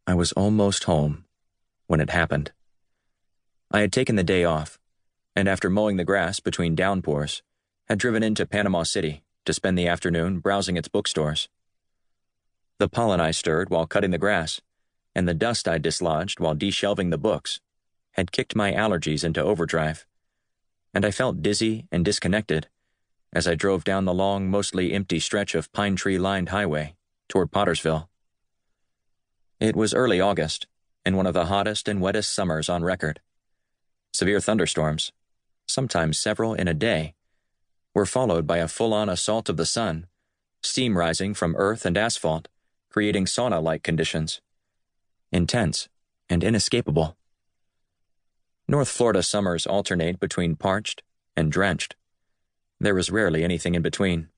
I was almost home when it happened. I had taken the day off, and after mowing the grass between downpours, had driven into Panama City to spend the afternoon browsing its bookstores. The pollen I stirred while cutting the grass, and the dust I dislodged while deshelving the books, had kicked my allergies into overdrive, and I felt dizzy and disconnected as I drove down the long, mostly empty stretch of pine tree-lined highway toward Pottersville. It was early August, and one of the hottest and wettest summers on record. Severe thunderstorms, sometimes several in a day, were followed by a full-on assault of the sun, steam rising from earth and asphalt, creating sauna-like conditions. Intense and inescapable. North Florida summers alternate between parched and drenched. There was rarely anything in between.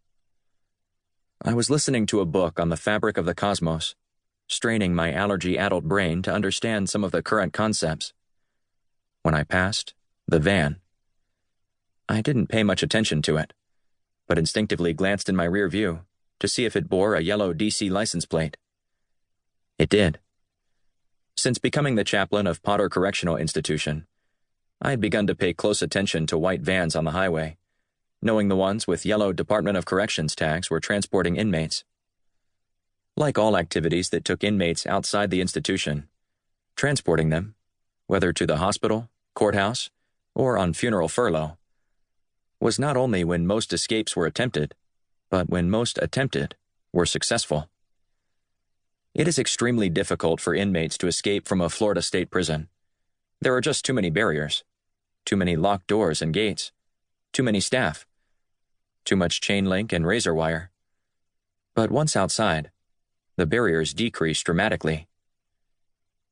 I was listening to a book on the fabric of the cosmos, straining my allergy-addled brain to understand some of the current concepts, when I passed the van. I didn't pay much attention to it, but instinctively glanced in my rear view to see if it bore a yellow DC license plate. It did. Since becoming the chaplain of Potter Correctional Institution, I had begun to pay close attention to white vans on the highway, knowing the ones with yellow Department of Corrections tags were transporting inmates. Like all activities that took inmates outside the institution, transporting them, whether to the hospital, courthouse, or on funeral furlough, was not only when most escapes were attempted, but when most attempted were successful. It is extremely difficult for inmates to escape from a Florida state prison. There are just too many barriers, too many locked doors and gates, too many staff, too much chain link and razor wire. But once outside, the barriers decrease dramatically.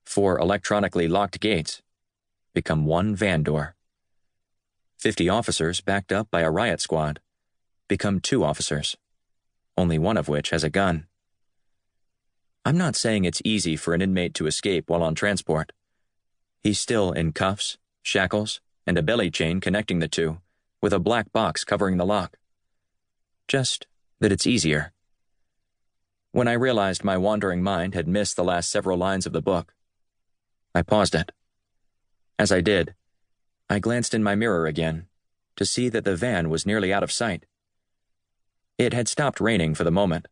4 electronically locked gates become 1 van door. 50 officers backed up by a riot squad become 2 officers, only one of which has a gun. I'm not saying it's easy for an inmate to escape while on transport. He's still in cuffs, shackles, and a belly chain connecting the two, with a black box covering the lock. Just that it's easier. When I realized my wandering mind had missed the last several lines of the book, I paused it. As I did, I glanced in my mirror again to see that the van was nearly out of sight. It had stopped raining for the moment,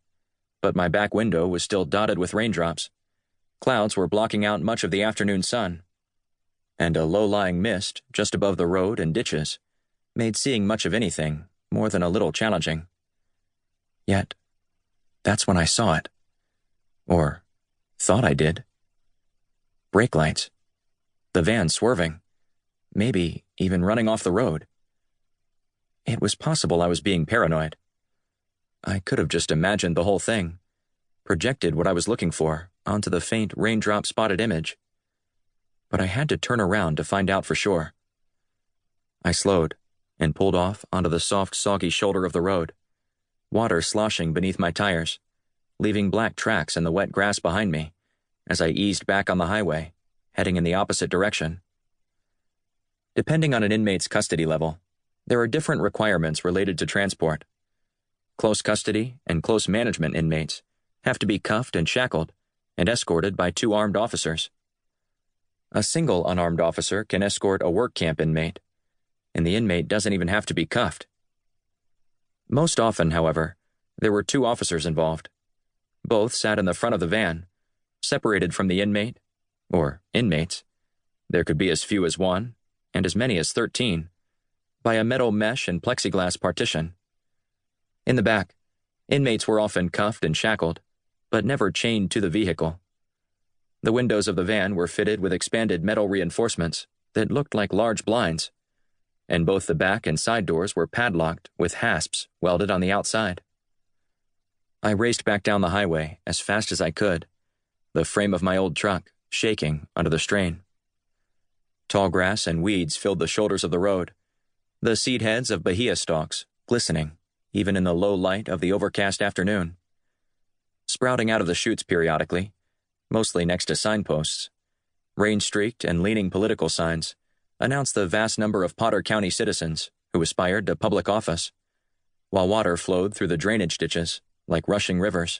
but my back window was still dotted with raindrops. Clouds were blocking out much of the afternoon sun, and a low-lying mist just above the road and ditches made seeing much of anything more than a little challenging. Yet, that's when I saw it. Or thought I did. Brake lights. The van swerving. Maybe even running off the road. It was possible I was being paranoid. I could have just imagined the whole thing, projected what I was looking for onto the faint raindrop-spotted image. But I had to turn around to find out for sure. I slowed and pulled off onto the soft, soggy shoulder of the road, water sloshing beneath my tires, leaving black tracks in the wet grass behind me as I eased back on the highway, heading in the opposite direction. Depending on an inmate's custody level, there are different requirements related to transport. Close custody and close management inmates have to be cuffed and shackled and escorted by 2 armed officers. A single unarmed officer can escort a work camp inmate, and the inmate doesn't even have to be cuffed. Most often, however, there were 2 officers involved. Both sat in the front of the van, separated from the inmate, or inmates. There could be as few as 1, and as many as 13, by a metal mesh and plexiglass partition. In the back, inmates were often cuffed and shackled, but never chained to the vehicle. The windows of the van were fitted with expanded metal reinforcements that looked like large blinds, and both the back and side doors were padlocked with hasps welded on the outside. I raced back down the highway as fast as I could, the frame of my old truck shaking under the strain. Tall grass and weeds filled the shoulders of the road, the seed heads of bahia stalks glistening even in the low light of the overcast afternoon. Sprouting out of the chutes periodically, mostly next to signposts, rain-streaked and leaning political signs announced the vast number of Potter County citizens who aspired to public office, while water flowed through the drainage ditches like rushing rivers.